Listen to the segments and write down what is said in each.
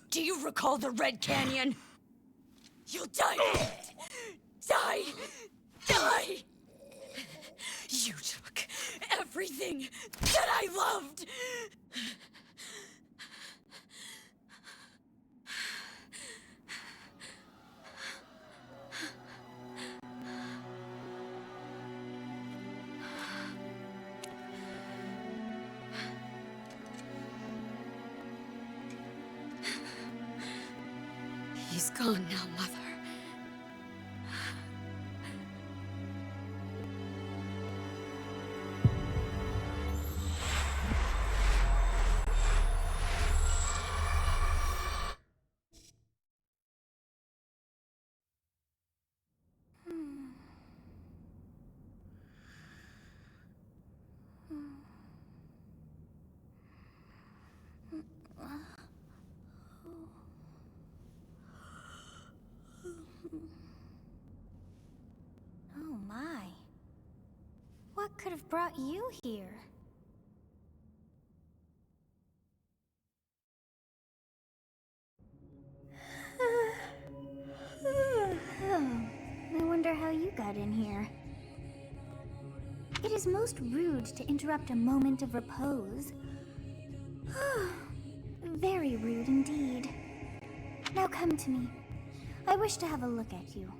Do you recall the Red Canyon? You'll die in it! Die! Die! You took everything that I loved! He's gone now, Mother. Oh my. What could have brought you here? I wonder how you got in here. It is most rude to interrupt a moment of repose. Very rude indeed. Now come to me. I wish to have a look at you.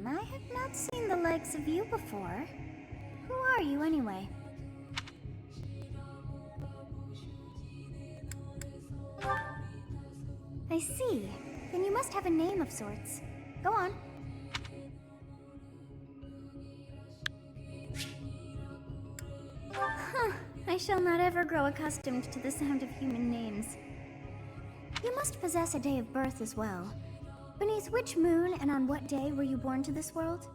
I have not seen the likes of you before. Who are you anyway? I see. Then you must have a name of sorts. Go on. Huh. I shall not ever grow accustomed to the sound of human names. You must possess a day of birth as well. Beneath which moon and on what day were you born to this world?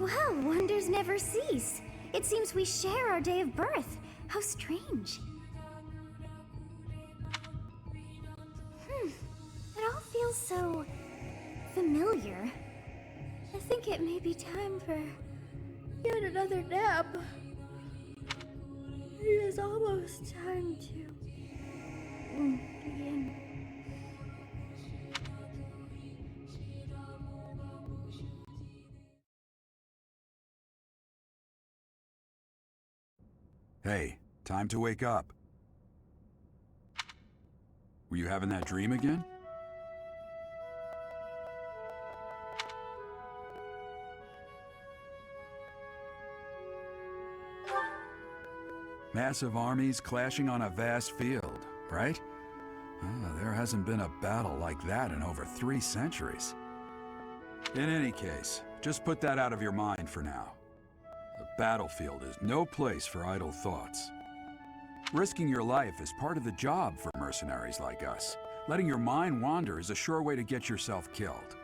Well, wonders never cease. It seems we share our day of birth. How strange. It all feels so familiar. I think it may be time for yet another nap. It is almost time to begin. Hey, time to wake up. Were you having that dream again? Massive armies clashing on a vast field, right? There hasn't been a battle like that in over 3 centuries. In any case, just put that out of your mind for now. The battlefield is no place for idle thoughts. Risking your life is part of the job for mercenaries like us. Letting your mind wander is a sure way to get yourself killed.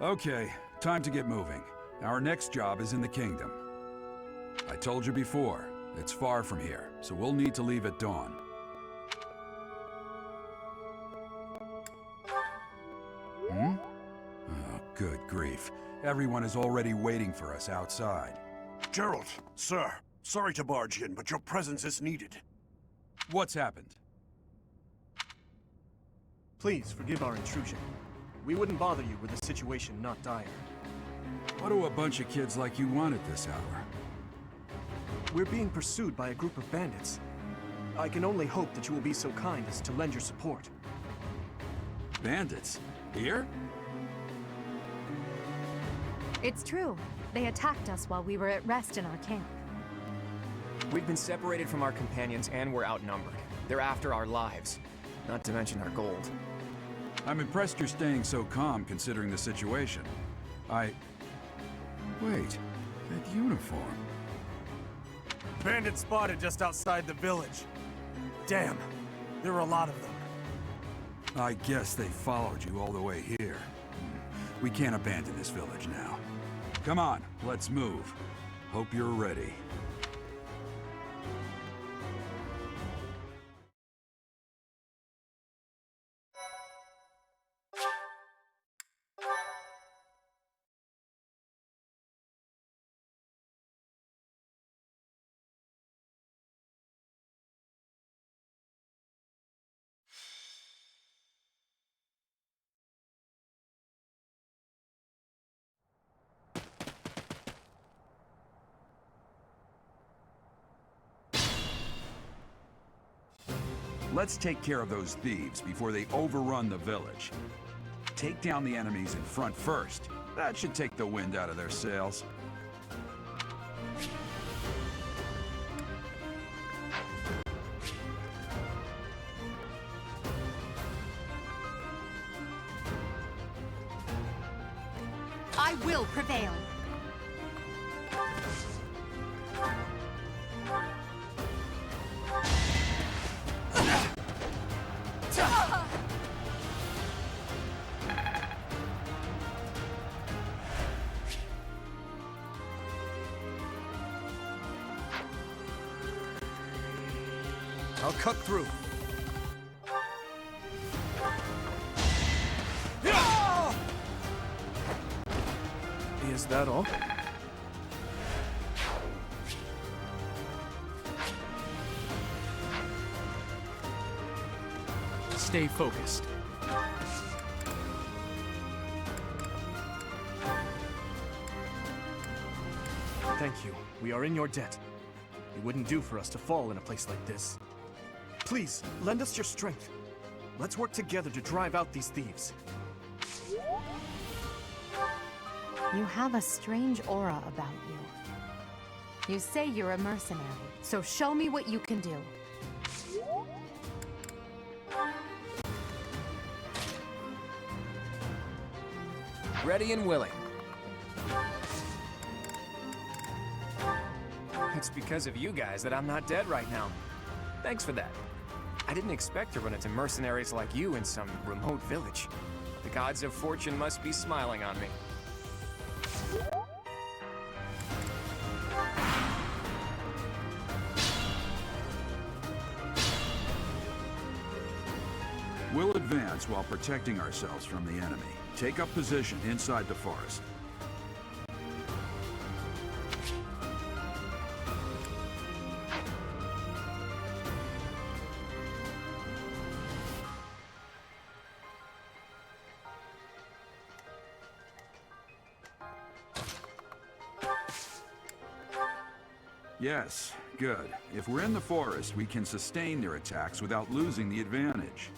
Okay, time to get moving. Our next job is in the kingdom. I told you before, it's far from here, so we'll need to leave at dawn. Oh, good grief. Everyone is already waiting for us outside. Gerald, sir, sorry to barge in, but your presence is needed. What's happened? Please forgive our intrusion. We wouldn't bother you with a situation not dire. What do a bunch of kids like you want at this hour? We're being pursued by a group of bandits. I can only hope that you will be so kind as to lend your support. Bandits? Here? It's true. They attacked us while we were at rest in our camp. We've been separated from our companions and we're outnumbered. They're after our lives, not to mention our gold. I'm impressed you're staying so calm considering the situation. Wait, that uniform. Bandits spotted just outside the village. Damn, there are a lot of them. I guess they followed you all the way here. We can't abandon this village now. Come on, let's move. Hope you're ready. Let's take care of those thieves before they overrun the village. Take down the enemies in front first. That should take the wind out of their sails. I will prevail. I'll cut through. Is that all? stay focused. Thank you. We are in your debt. It wouldn't do for us to fall in a place like this. Please, lend us your strength. Let's work together to drive out these thieves. You have a strange aura about you. You say you're a mercenary, so show me what you can do. Ready and willing. It's because of you guys that I'm not dead right now. Thanks for that. I didn't expect to run into mercenaries like you in some remote village. The gods of fortune must be smiling on me. We'll advance while protecting ourselves from the enemy. Take up position inside the forest. Yes, good. If we're in the forest, we can sustain their attacks without losing the advantage.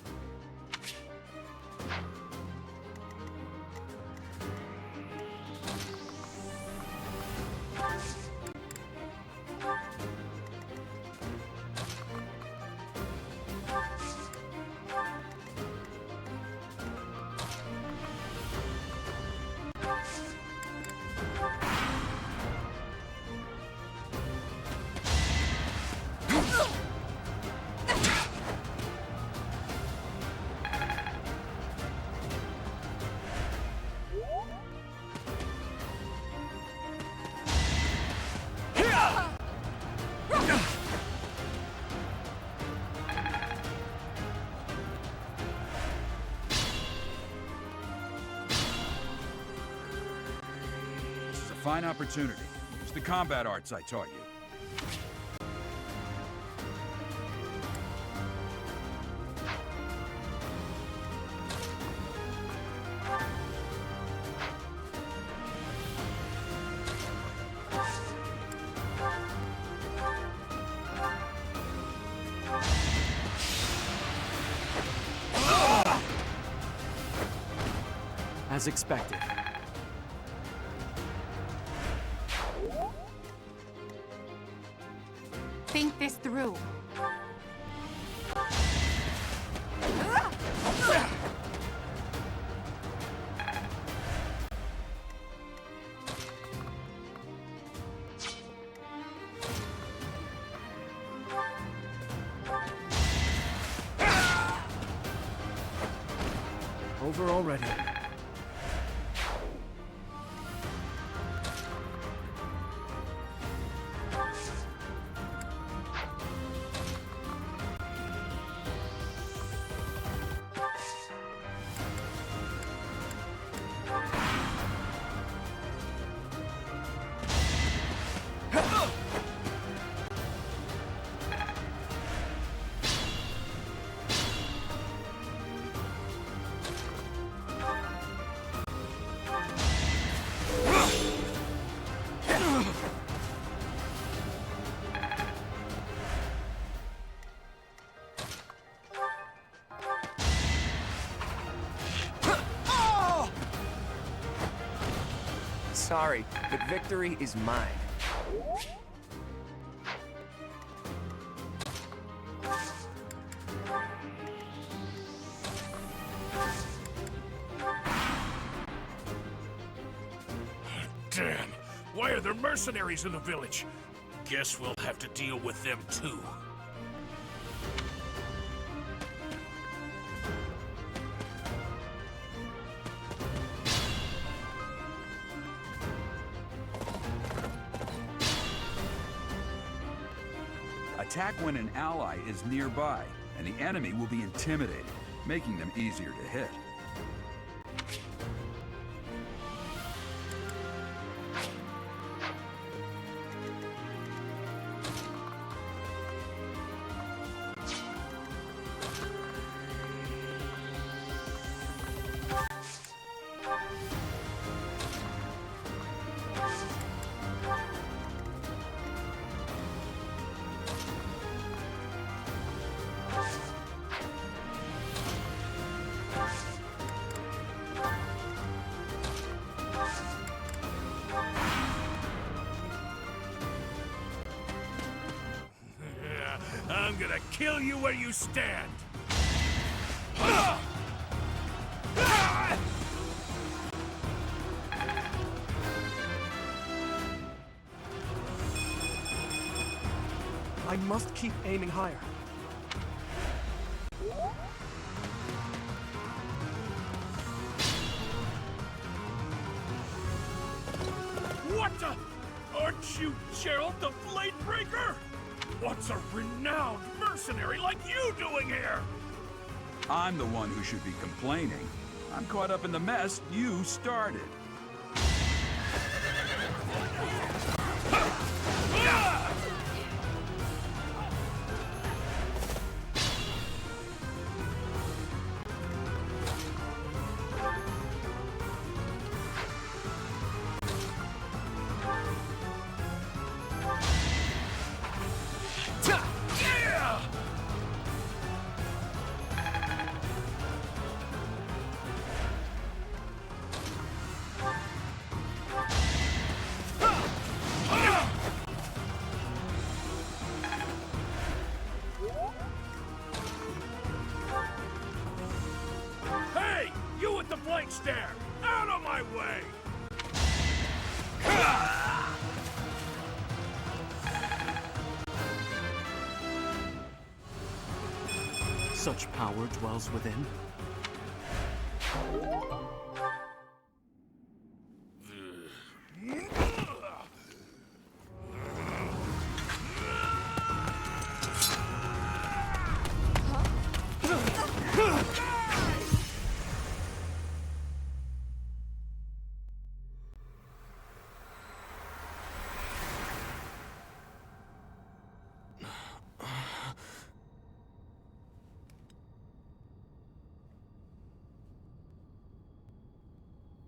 Fine opportunity. Use the combat arts I taught you. As expected. Think this through. Over already. Sorry, but victory is mine. Damn! Why are there mercenaries in the village? Guess we'll have to deal with them too. Attack when an ally is nearby, and the enemy will be intimidated, making them easier to hit. I'm gonna kill you where you stand! I must keep aiming higher. What the? Aren't you Gerald the Bladebreaker? What's a renowned mercenary like you doing here? I'm the one who should be complaining. I'm caught up in the mess you started. Hey! You with the blank stare! Out of my way! Such power dwells within.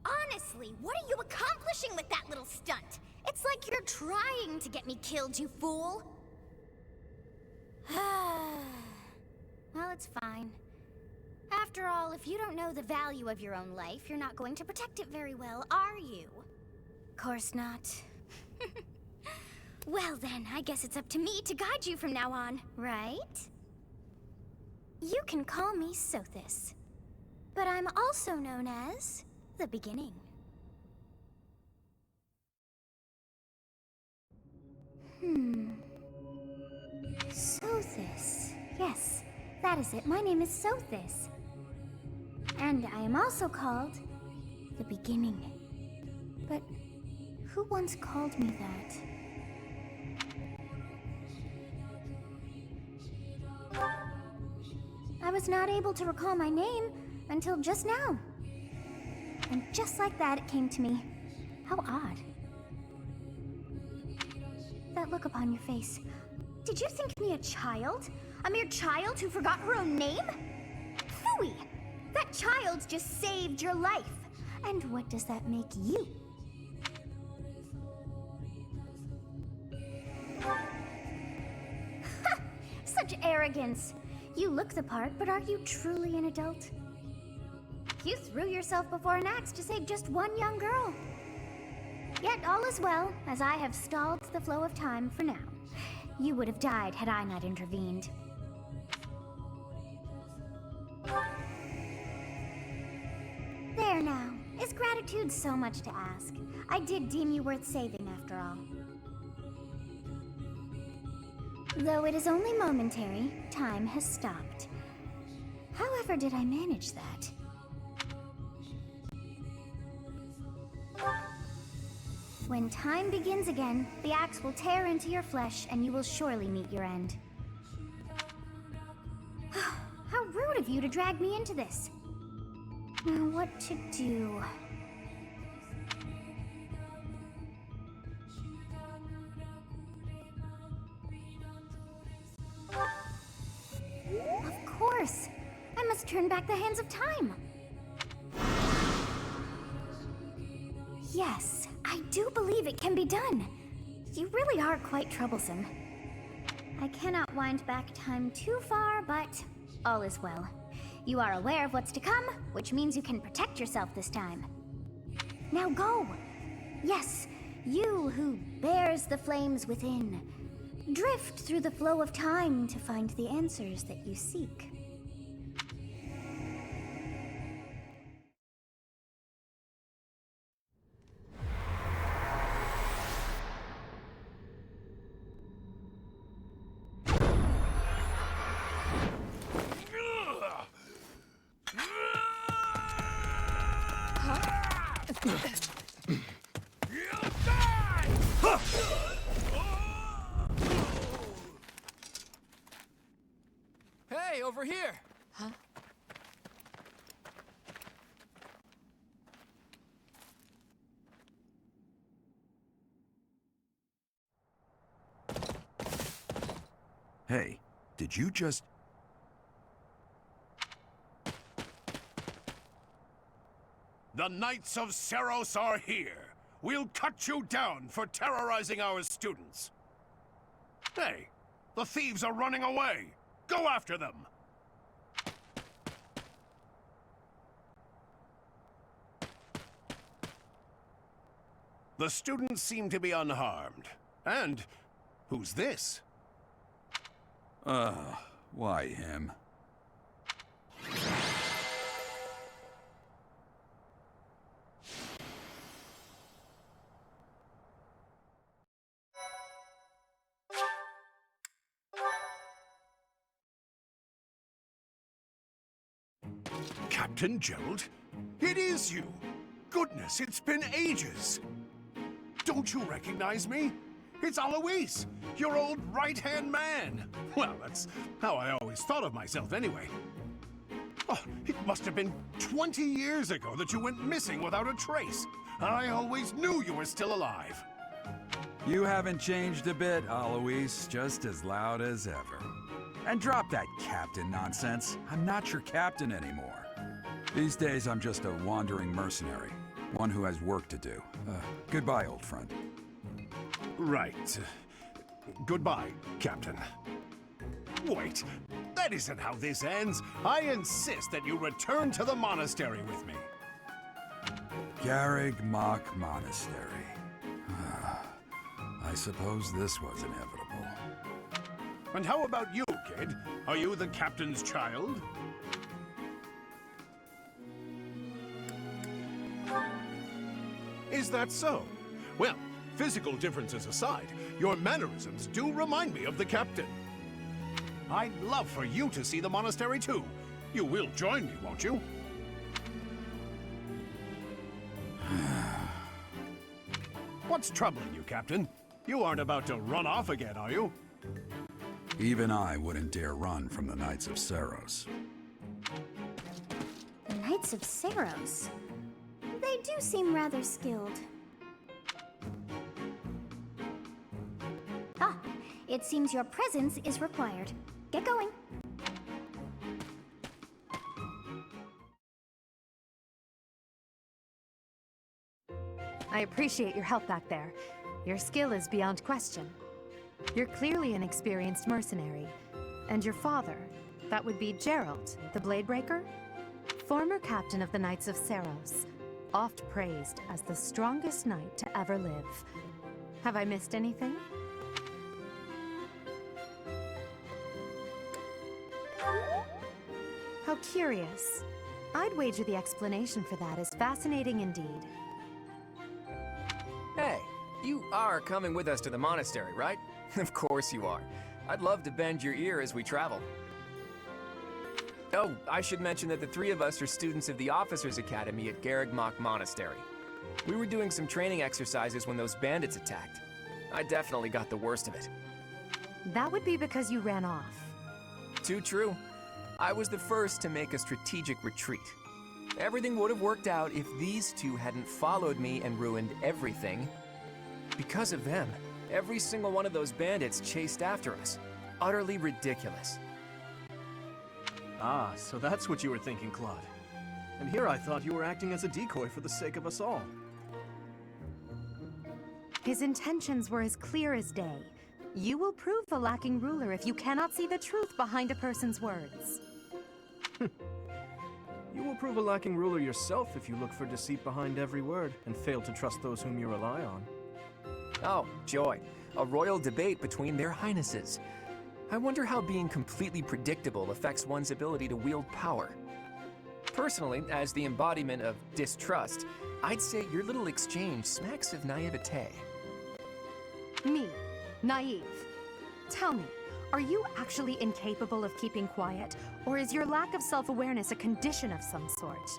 Honestly, what are you accomplishing with that little stunt? It's like you're trying to get me killed, you fool! Well, it's fine. After all, if you don't know the value of your own life, you're not going to protect it very well, are you? Course not. Well then, I guess it's up to me to guide you from now on, right? You can call me Sothis, but I'm also known as the Beginning. Sothis. Yes, that is it. My name is Sothis. And I am also called the Beginning. But who once called me that? I was not able to recall my name until just now. And just like that, it came to me. How odd. That look upon your face. Did you think me a child? A mere child who forgot her own name? Phooey! That child just saved your life. And what does that make you? Ha! Such arrogance! You look the part, but are you truly an adult? You threw yourself before an axe to save just one young girl. Yet all is well, as I have stalled the flow of time for now. You would have died had I not intervened. There now. Is gratitude so much to ask? I did deem you worth saving after all. Though it is only momentary, time has stopped. However did I manage that? When time begins again, the axe will tear into your flesh and you will surely meet your end. How rude of you to drag me into this. Now what to do? Of course! I must turn back the hands of time! Yes, I do believe it can be done. You really are quite troublesome. I cannot wind back time too far, but all is well. You are aware of what's to come, which means you can protect yourself this time. Now go! Yes, you who bears the flames within. Drift through the flow of time to find the answers that you seek. Hey, over here! Huh? Hey, did you just... The Knights of Seros are here. We'll cut you down for terrorizing our students. Hey, the thieves are running away. Go after them. The students seem to be unharmed. And who's this? Why him? Captain Gerald? It is you! Goodness, it's been ages! Don't you recognize me? It's Alois, your old right-hand man! Well, that's how I always thought of myself anyway. Oh, it must have been 20 years ago that you went missing without a trace. I always knew you were still alive. You haven't changed a bit, Alois. Just as loud as ever. And drop that captain nonsense. I'm not your captain anymore. These days, I'm just a wandering mercenary. One who has work to do. Goodbye, old friend. Right. Goodbye, Captain. Wait, that isn't how this ends. I insist that you return to the monastery with me. Garreg Mach Monastery. I suppose this was inevitable. And how about you, kid? Are you the captain's child? Is that so? Well, physical differences aside, your mannerisms do remind me of the captain. I'd love for you to see the monastery too. You will join me, won't you? What's troubling you, Captain? You aren't about to run off again, are you? Even I wouldn't dare run from the Knights of Seros. The Knights of Seros. They do seem rather skilled. Ah, it seems your presence is required. Get going. I appreciate your help back there. Your skill is beyond question. You're clearly an experienced mercenary. And your father, that would be Gerald, the Bladebreaker? Former captain of the Knights of Seros, oft praised as the strongest knight to ever live. Have I missed anything? How curious. I'd wager the explanation for that is fascinating indeed. Hey, you are coming with us to the monastery, right? Of course you are. I'd love to bend your ear as we travel. Oh, I should mention that the three of us are students of the Officers' Academy at Garreg Mach Monastery. We were doing some training exercises when those bandits attacked. I definitely got the worst of it. That would be because you ran off. Too true. I was the first to make a strategic retreat. Everything would have worked out if these two hadn't followed me and ruined everything. Because of them, every single one of those bandits chased after us. Utterly ridiculous. Ah, so that's what you were thinking, Claude. And here I thought you were acting as a decoy for the sake of us all. His intentions were as clear as day. You will prove a lacking ruler if you cannot see the truth behind a person's words. You will prove a lacking ruler yourself if you look for deceit behind every word and fail to trust those whom you rely on. Oh, joy. A royal debate between their highnesses. I wonder how being completely predictable affects one's ability to wield power. Personally, as the embodiment of distrust, I'd say your little exchange smacks of naivete. Me, naive. Tell me, are you actually incapable of keeping quiet, or is your lack of self-awareness a condition of some sort?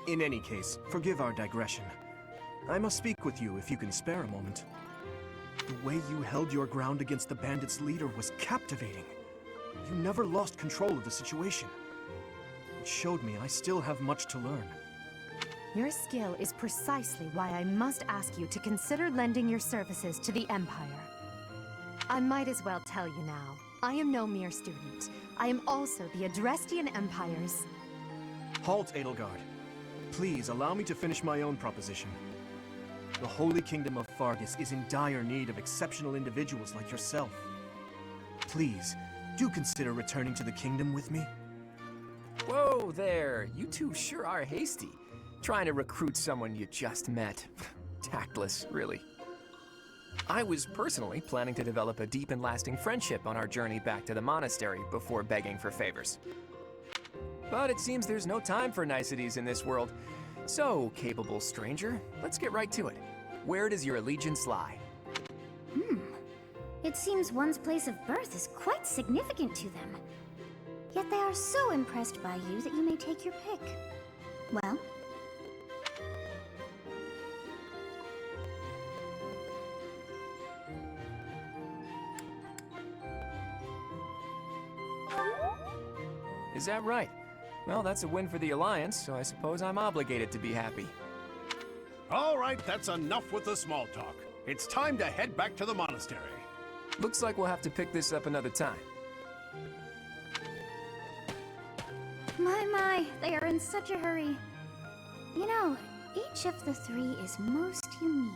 In any case, forgive our digression. I must speak with you if you can spare a moment. The way you held your ground against the bandits' leader was captivating. You never lost control of the situation. It showed me I still have much to learn. Your skill is precisely why I must ask you to consider lending your services to the Empire. I might as well tell you now, I am no mere student. I am also the Adrestian Empire's... Halt, Edelgard. Please allow me to finish my own proposition. The Holy Kingdom of Fargus is in dire need of exceptional individuals like yourself. Please, do consider returning to the kingdom with me. Whoa there, you two sure are hasty. Trying to recruit someone you just met. Tactless, really. I was personally planning to develop a deep and lasting friendship on our journey back to the monastery before begging for favors. But it seems there's no time for niceties in this world. So, capable stranger, let's get right to it. Where does your allegiance lie? It seems one's place of birth is quite significant to them. Yet they are so impressed by you that you may take your pick. Well? Is that right? Well, that's a win for the Alliance, so I suppose I'm obligated to be happy. All right, that's enough with the small talk. It's time to head back to the monastery. Looks like we'll have to pick this up another time. My, they are in such a hurry. You know, each of the three is most unique.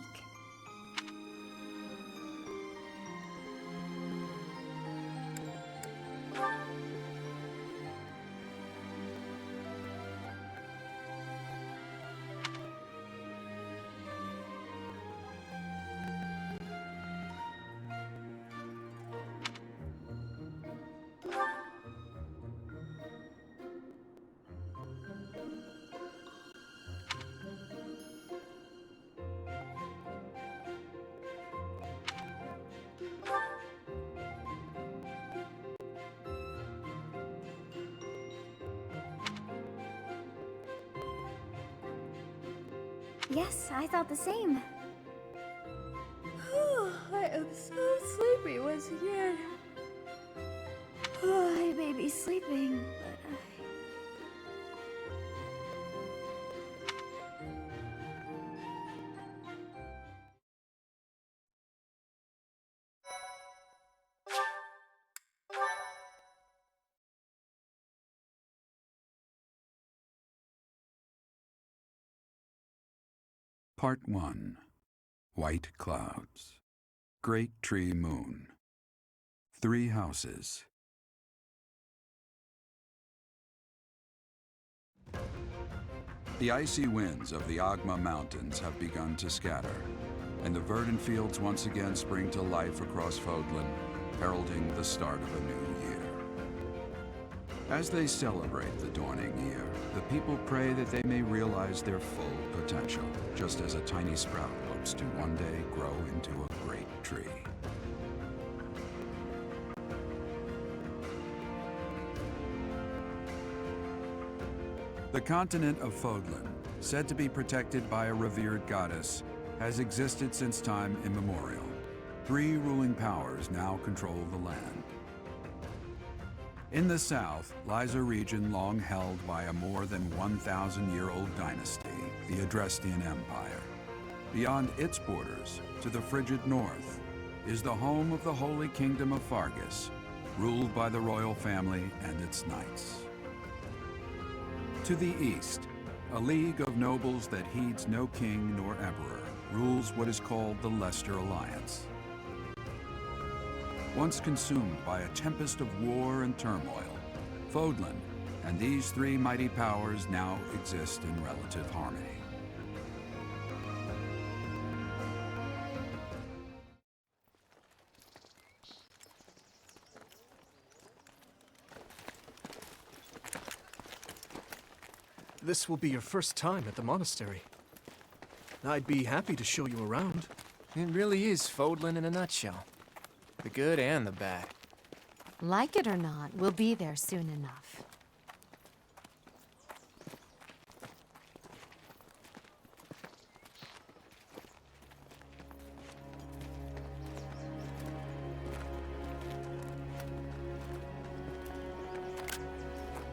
Yes, I thought the same. I am so sleepy once again. I may be sleeping, but Part 1. White Clouds. Great Tree Moon. 3 houses. The icy winds of the Agma Mountains have begun to scatter, and the verdant fields once again spring to life across Fodlan, heralding the start of a new year. As they celebrate the dawning year, the people pray that they may realize their full potential, just as a tiny sprout hopes to one day grow into a great tree. The continent of Fodlan, said to be protected by a revered goddess, has existed since time immemorial. 3 ruling powers now control the land. In the south lies a region long held by a more than 1,000-year-old dynasty, the Adrestian Empire. Beyond its borders, to the frigid north, is the home of the Holy Kingdom of Fargus, ruled by the royal family and its knights. To the east, a league of nobles that heeds no king nor emperor rules what is called the Leicester Alliance. Once consumed by a tempest of war and turmoil, Fodlan and these 3 mighty powers now exist in relative harmony. this will be your first time at the monastery. I'd be happy to show you around. It really is Fodlan in a nutshell. The good and the bad. Like it or not, we'll be there soon enough.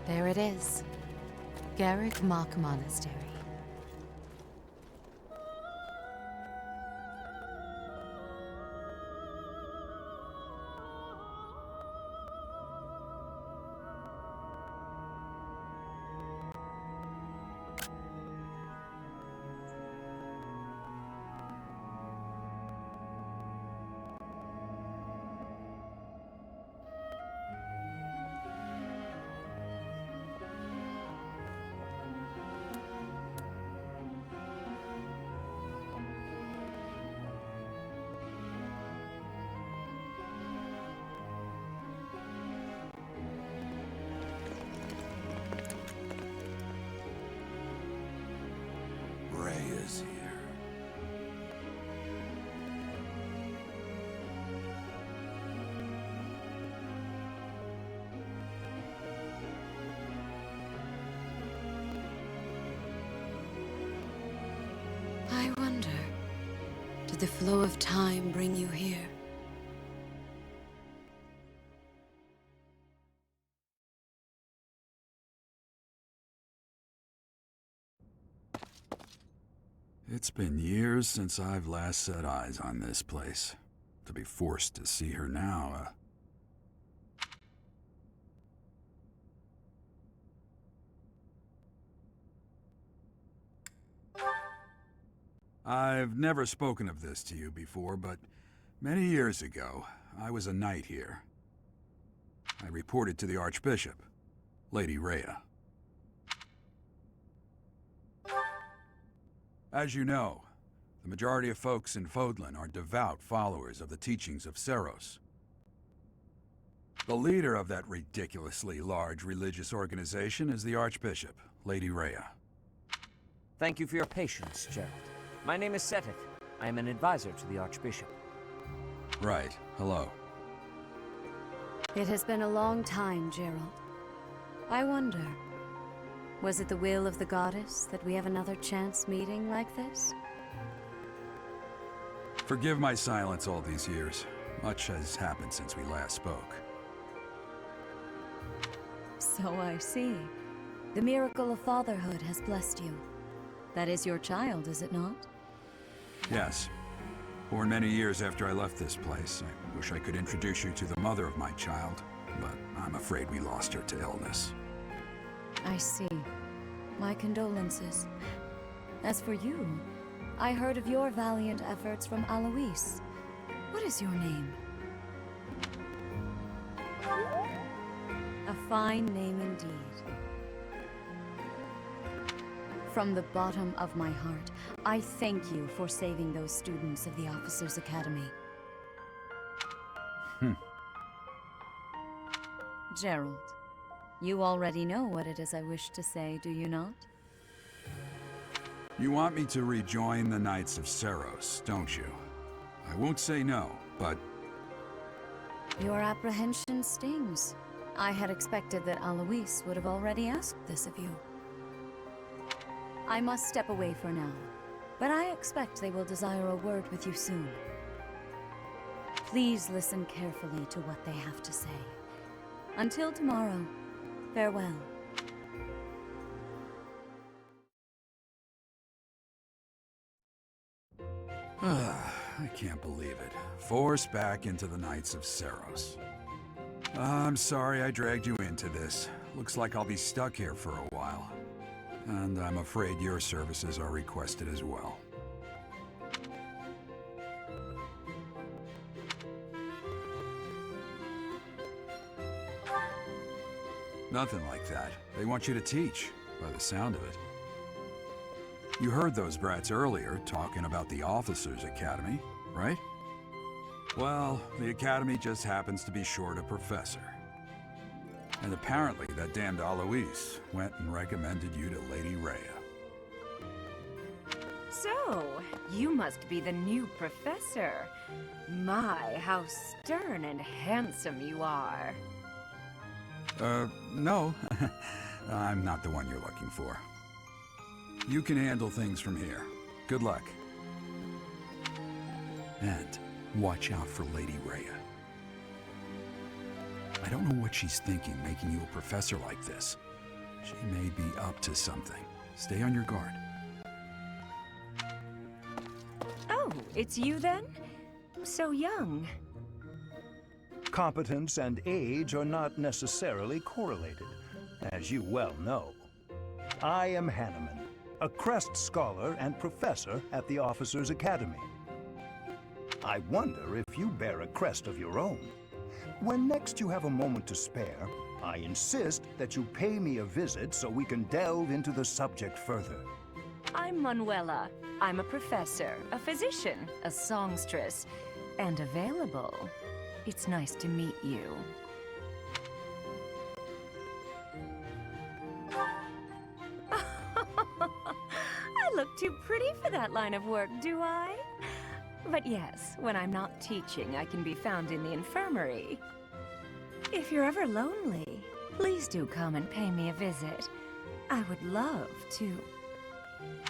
There it is. Garrick Mach Monastery. Is here. I wonder, did the flow of time bring you here? It's been years since I've last set eyes on this place. To be forced to see her now, I've never spoken of this to you before, but many years ago, I was a knight here. I reported to the Archbishop, Lady Rhea. As you know, the majority of folks in Fodlan are devout followers of the teachings of Seros. The leader of that ridiculously large religious organization is the Archbishop, Lady Rhea. Thank you for your patience, Gerald. My name is Seteth. I am an advisor to the Archbishop. Right. Hello. It has been a long time, Gerald. I wonder, was it the will of the goddess that we have another chance meeting like this? Forgive my silence all these years. Much has happened since we last spoke. So I see. The miracle of fatherhood has blessed you. That is your child, is it not? Yes. Born many years after I left this place. I wish I could introduce you to the mother of my child, but I'm afraid we lost her to illness. I see. My condolences. As for you, I heard of your valiant efforts from Alois. What is your name? A fine name indeed. From the bottom of my heart, I thank you for saving those students of the Officers' Academy. Gerald, you already know what it is I wish to say, do you not? You want me to rejoin the Knights of Seros, don't you? I won't say no, but... Your apprehension stings. I had expected that Alois would have already asked this of you. I must step away for now, but I expect they will desire a word with you soon. Please listen carefully to what they have to say. Until tomorrow, farewell. I can't believe it. Forced back into the Knights of Seros. I'm sorry I dragged you into this. Looks like I'll be stuck here for a while. And I'm afraid your services are requested as well. Nothing like that. They want you to teach, by the sound of it. You heard those brats earlier talking about the Officers' Academy, right? Well, the Academy just happens to be short a professor. And apparently that damned Alois went and recommended you to Lady Rhea. So, you must be the new professor. My, how stern and handsome you are. No. I'm not the one you're looking for. You can handle things from here. Good luck. And watch out for Lady Rhea. I don't know what she's thinking making you a professor like this. She may be up to something. Stay on your guard. Oh, it's you then? So young. Competence and age are not necessarily correlated, as you well know. I am Hanneman, a Crest Scholar and Professor at the Officers' Academy. I wonder if you bear a crest of your own. When next you have a moment to spare, I insist that you pay me a visit so we can delve into the subject further. I'm Manuela. I'm a professor, a physician, a songstress, and available. It's nice to meet you. I look too pretty for that line of work, do I? But yes, when I'm not teaching, I can be found in the infirmary. If you're ever lonely, please do come and pay me a visit. I would love to.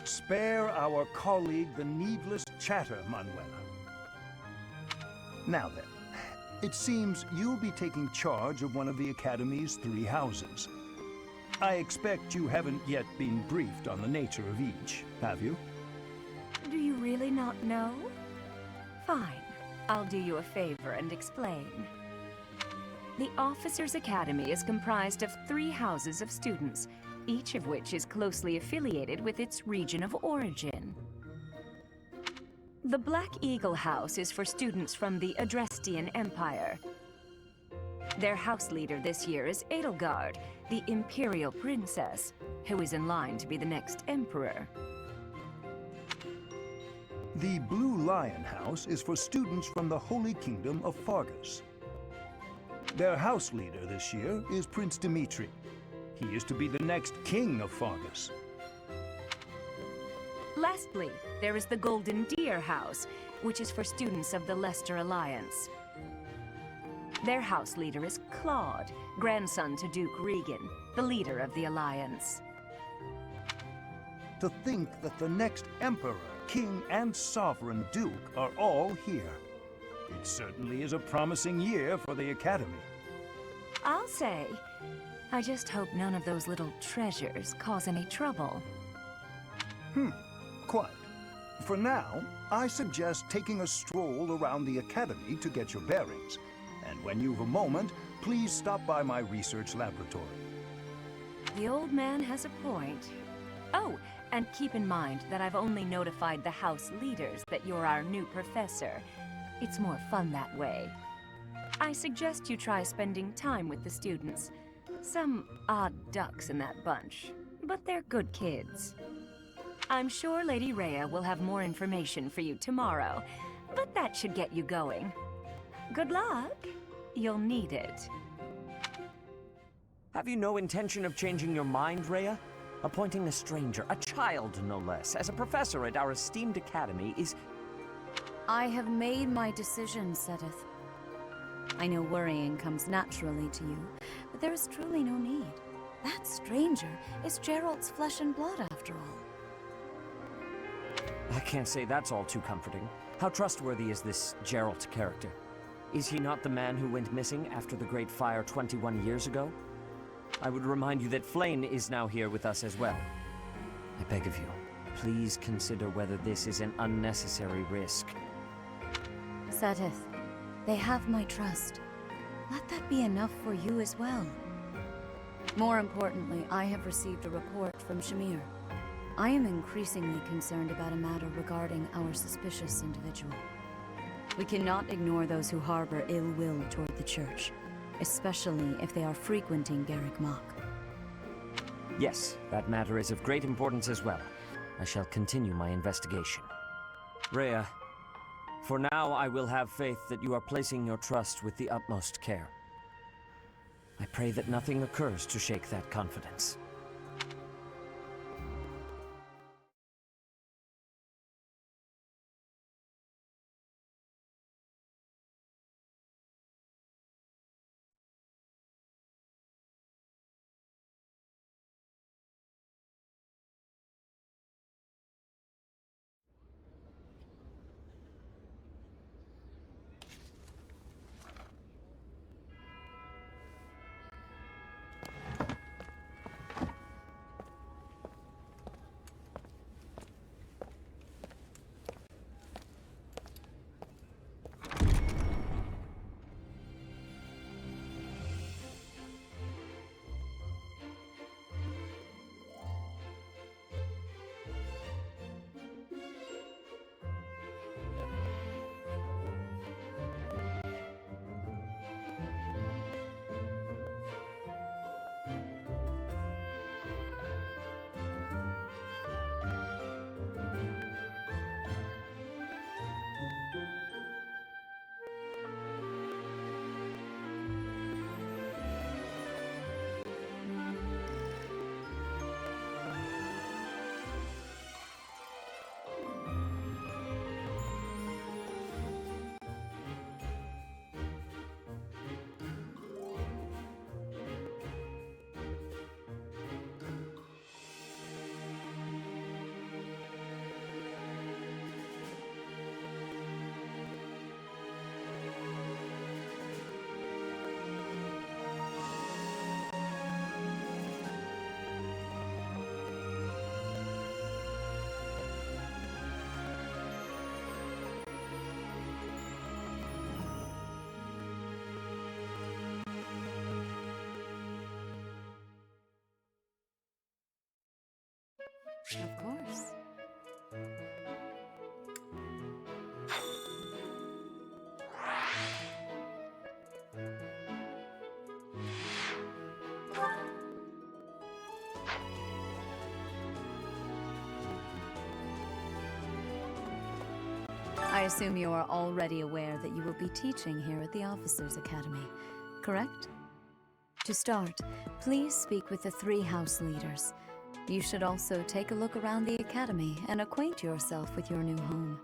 Spare our colleague the needless chatter, Manuela. Now then, it seems you'll be taking charge of one of the Academy's 3 houses. I expect you haven't yet been briefed on the nature of each, have you? Do you really not know? Fine. I'll do you a favor and explain. The Officers' Academy is comprised of 3 houses of students, each of which is closely affiliated with its region of origin. The Black Eagle House is for students from the Adrestian Empire. Their house leader this year is Edelgard, the Imperial Princess, who is in line to be the next Emperor. The Blue Lion House is for students from the Holy Kingdom of Fargus. Their house leader this year is Prince Dimitri. He is to be the next king of Fargus. Lastly, there is the Golden Deer House, which is for students of the Leicester Alliance. Their house leader is Claude, grandson to Duke Regan, the leader of the Alliance. To think that the next Emperor, King, and Sovereign Duke are all here. It certainly is a promising year for the Academy. I'll say. I just hope none of those little treasures cause any trouble. Quite. For now, I suggest taking a stroll around the Academy to get your bearings. And when you've a moment, please stop by my research laboratory. The old man has a point. Oh, and keep in mind that I've only notified the house leaders that you're our new professor. It's more fun that way. I suggest you try spending time with the students. Some odd ducks in that bunch, but they're good kids. I'm sure Lady Rhea will have more information for you tomorrow, but that should get you going. Good luck. You'll need it. Have you no intention of changing your mind, Rhea? Appointing a stranger, a child no less, as a professor at our esteemed academy is... I have made my decision, Sedith. I know worrying comes naturally to you, but there is truly no need. That stranger is Gerald's flesh and blood, after all. I can't say that's all too comforting. How trustworthy is this Geralt character? Is he not the man who went missing after the Great Fire 21 years ago? I would remind you that Flayn is now here with us as well. I beg of you, please consider whether this is an unnecessary risk. Sedith, they have my trust. Let that be enough for you as well. More importantly, I have received a report from Shamir. I am increasingly concerned about a matter regarding our suspicious individual. We cannot ignore those who harbor ill will toward the Church, especially if they are frequenting Garrick Mach. Yes, that matter is of great importance as well. I shall continue my investigation. Rhea, for now I will have faith that you are placing your trust with the utmost care. I pray that nothing occurs to shake that confidence. Of course. I assume you are already aware that you will be teaching here at the Officers' Academy, correct? To start, please speak with the 3 house leaders. You should also take a look around the Academy and acquaint yourself with your new home.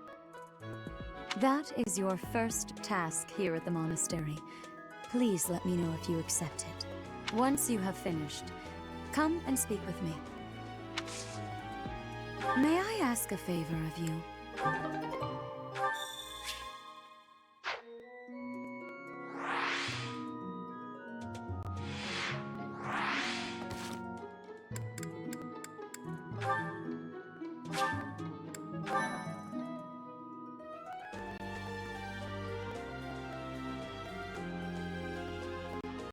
That is your first task here at the monastery. Please let me know if you accept it. Once you have finished, come and speak with me. May I ask a favor of you?